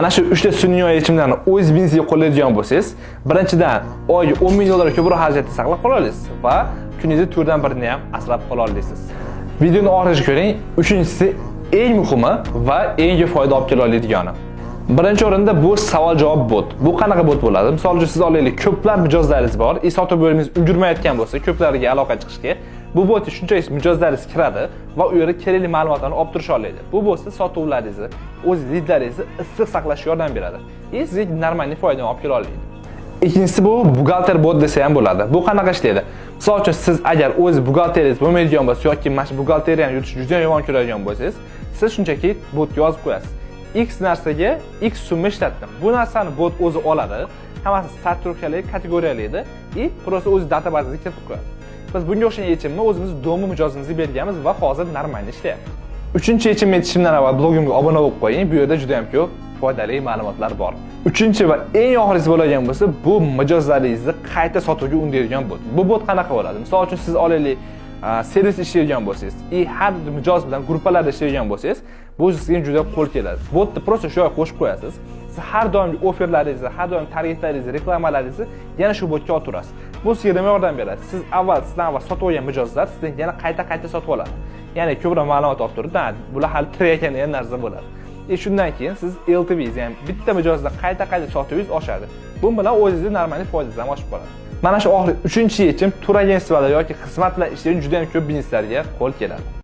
Mana shu 3 ta sun'iy yechimlarni o'z biznesingizga qo'llaydigan bo'lsangiz, birinchidan oyga 10 ming dollar ko'proq xarajatni saqlab qola olasiz va kuningizning 4dan birini ham asrab qola olasiz. Videoni oxirigacha ko'ring. Uchinchisi eng muhimi va eng foyda olib kela oladigani. Birinchi o'rinda bu savol-javob bot. Bu qanaqa bot bo'ladi? Misol uchun siz olaylik, ko'plab mijozlaringiz bor, sotib bo'lingiz ulgurmayotgan bo'lsa, ko'plariga aloqa chiqishga bu bot shunchaki mijozlaringiz kiradi va u yerga kerakli ma'lumotlarni olib turisha oladi. Bu bo'lsa sotuvlaringizni, o'z lidlaringizni issiq saqlashga yordam beradi. Sizga normal foydani olib kela oladi. Ikkinchisi bu buxgalter bot desa ham bo'ladi. Bu qanaqa ishlaydi? Misol uchun siz agar o'z buxgalteringiz bo'lmaydigan bo'lsa yoki mana shu buxgalteriyani yuritish juda yomon ko'radigan bo'lsangiz, siz shunchaki botga yozib qo'yasiz. X narsaga X summa ishlatdim. Bu narsani bot o'zi oladi. Hammasi strukturali, kategoriyali edi. Просто o'z databazasiga kiritib qo'yadi. Biz bunga o'xshagan yechimni o'zimiz do'mi mijozimizga berganmiz va hozir normal ishlayapti. Uchinchi yechimni aytishimdan avval blogimga obuna bo'lib qo'ying. Bu yerda juda ham ko'p foydali ma'lumotlar bor. Uchinchi va eng oxirgisi bo'ladigan bo'lsa, bu mijozlaringizni qayta sotuvga undaydigan bot. Bu bot qanaqa bo'ladi? Misol uchun siz olaylik, servis ishlaydigan bo'lsangiz, har mijoz bilan gruppalarda ishlaydigan bo'lsangiz, bu sizga juda qo'l keladi. Botni prosta shu yoqqa qo'shib qo'yasiz. Siz har doim oferlaringizni, har doim tariflaringizni, reklamalaringizni yana shu botga olib turasiz. Bu sizga nima yordam beradi? Sizdan avval sotib olgan mijozlar sizdan yana qayta sotib oladi. Ya'ni ko'proq ma'lumot olib turib, bular hali tirayotgan narsa bo'ladi. Shundan keyin siz LTV'ingiz, ya'ni bitta mijozdan qayta sotuvingiz oshadi. Bu bilan o'zingizning normal foydangiz ham oshib qoladi. Mana shu oxirgi 3-yechim tur agentstvalar yoki xizmat bilan ishlaydigan juda ham ko'p bizneslarga qo'l keladi.